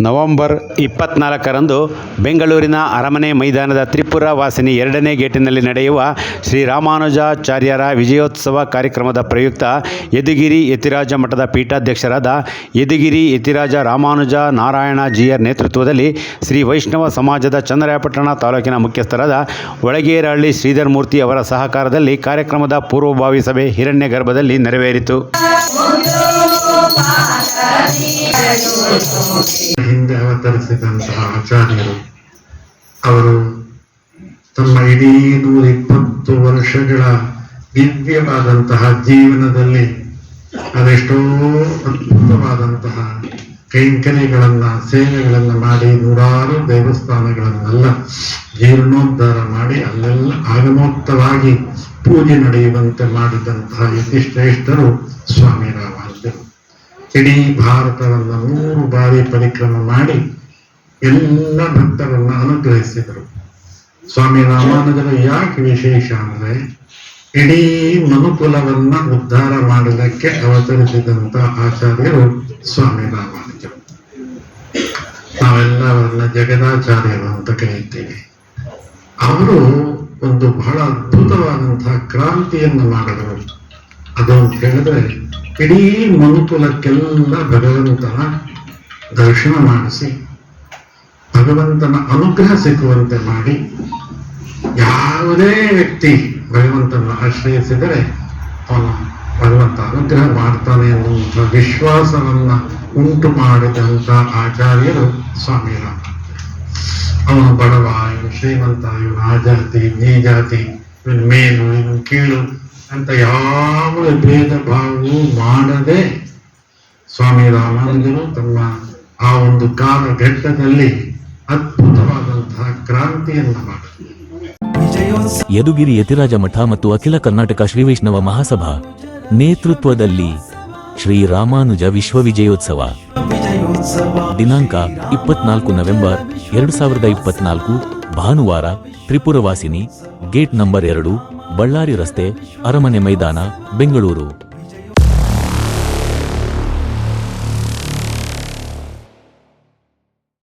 November 24ರಂದು ಬೆಂಗಳೂರಿನ ಅರಮನೆ ಮೈದಾನದ ತ್ರಿಪುರ ವಾಸಿನಿ 2ನೇ ಗೇಟಿನಲ್ಲಿ ನಡೆಯುವ ಶ್ರೀ ರಾಮಾನುಜಾಚಾರ್ಯರ ವಿಜಯೋತ್ಸವ ಕಾರ್ಯಕ್ರಮದ ಪ್ರಯುಕ್ತ ಯದುಗಿರಿ ಯತಿರಾಜ ಮಠದ ಪೀಠಾಧ್ಯಕ್ಷರಾದ ಯದುಗಿರಿ ಯತಿರಾಜ ರಾಮಾನುಜ ನಾರಾಯಣಜೀಯರ್ ನೇತೃತ್ವದಲ್ಲಿ ಶ್ರೀ ವೈಷ್ಣವ ಸಮಾಜದ ಚನ್ನರಾಯಪಟ್ಟಣ ತಾಲೂಕಿನ ಮುಖ್ಯಸ್ಥರಾದ ಒಳಗೇರಹಳ್ಳಿ ಶ್ರೀಧರಮೂರ್ತಿ ಅವರ ಸಹಕಾರದಲ್ಲಿ ಕಾರ್ಯಕ್ರಮದ ಪೂರ್ವಭಾವಿ ಸಭೆ ಹಿರಣ್ಯಗರ್ಭದಲ್ಲಿ ನೆರವೇರಿತು. ಹಿಂದೆ ಅವತರಿಸಿದಂತಹ ಆಚಾರ್ಯರು ಅವರು ತಮ್ಮ ಇಡೀ 120 ವರ್ಷಗಳ ದಿವ್ಯವಾದಂತಹ ಜೀವನದಲ್ಲಿ ಅದೆಷ್ಟೋ ಅದ್ಭುತವಾದಂತಹ ಕೈಂಕರ್ಯಗಳನ್ನ ಸೇವೆಗಳನ್ನ ಮಾಡಿ ನೂರಾರು ದೇವಸ್ಥಾನಗಳನ್ನೆಲ್ಲ ಜೀರ್ಣೋದ್ಧಾರ ಮಾಡಿ ಅಲ್ಲೆಲ್ಲ ಆಗಮೋಕ್ತವಾಗಿ ಪೂಜೆ ನಡೆಯುವಂತೆ ಮಾಡಿದಂತಹ ಯತಿಶ್ರೇಷ್ಠರು ಸ್ವಾಮಿ ರಾಮಾನುಜರು. ಇಡೀ ಭಾರತವನ್ನ 3 ಬಾರಿ ಪರಿಕ್ರಮ ಮಾಡಿ ಎಲ್ಲ ಭಕ್ತರನ್ನ ಅನುಗ್ರಹಿಸಿದರು. ಸ್ವಾಮಿ ರಾಮಾನುಜರು ಯಾಕೆ ವಿಶೇಷ ಅಂದ್ರೆ ಇಡೀ ಮನುಕುಲವನ್ನ ಉದ್ಧಾರ ಮಾಡಲಿಕ್ಕೆ ಅವತರಿಸಿದಂತ ಆಚಾರ್ಯರು ಸ್ವಾಮಿ ರಾಮಾನುಜರು. ನಾವೆಲ್ಲ ಅವರನ್ನ ಜಗದಾಚಾರ್ಯರು ಅಂತ ಕರೆಯುತ್ತೇವೆ. ಅವರು ಒಂದು ಬಹಳ ಅದ್ಭುತವಾದಂತಹ ಕ್ರಾಂತಿಯನ್ನು ಮಾಡಿದರು. ಅದು ಅಂತ ಹೇಳಿದ್ರೆ ಇಡೀ ಮನುಕುಲಕ್ಕೆಲ್ಲ ಭಗವಂತನ ದರ್ಶನ ಮಾಡಿಸಿ ಭಗವಂತನ ಅನುಗ್ರಹ ಸಿಕ್ಕುವಂತೆ ಮಾಡಿ, ಯಾವುದೇ ವ್ಯಕ್ತಿ ಭಗವಂತನ ಆಶ್ರಯಿಸಿದರೆ ಅವನು ಭಗವಂತ ಅನುಗ್ರಹ ಮಾಡ್ತಾನೆ ಅನ್ನುವಂಥ ವಿಶ್ವಾಸವನ್ನ ಉಂಟು ಮಾಡಿದಂಥ ಆಚಾರ್ಯರು ಸ್ವಾಮಿ ರಾಮಾನುಜರು. ಅವನು ಬಡವ, ಇವನು ಶ್ರೀಮಂತ, ಇವನು ಆ ಜಾತಿ ಈ ಜಾತಿ, ಇವನು ಮೇಲು ಇವನು ಕೀಳು ಅಂತ ಯಾವ ಭೇದ ಭಾವವೂ ಮಾಡದೆ ಸ್ವಾಮಿ ರಾಮಾನುಜರು ತಮ್ಮ ಆ ಒಂದು ಕಾಲಘಟ್ಟದಲ್ಲಿ ಅದ್ಭುತವಾದಂತಹ ಕ್ರಾಂತಿಯನ್ನು ಮಾಡಿದರು. ಯದುಗಿರಿ ಯತಿರಾಜ ಮಠ ಮತ್ತು ಅಖಿಲ ಕರ್ನಾಟಕ ಶ್ರೀ ವೈಷ್ಣವ ಮಹಾಸಭಾ ನೇತೃತ್ವದಲ್ಲಿ ಶ್ರೀ ರಾಮಾನುಜ ವಿಶ್ವವಿಜಯೋತ್ಸವ ದಿನಾಂಕ 24 ನವೆಂಬರ್ 2024 ಭಾನುವಾರ, ತ್ರಿಪುರವಾಸಿನಿ, ಗೇಟ್ ನಂಬರ್ 2, ಬಳ್ಳಾರಿ ರಸ್ತೆ, ಅರಮನೆ ಮೈದಾನ, ಬೆಂಗಳೂರು.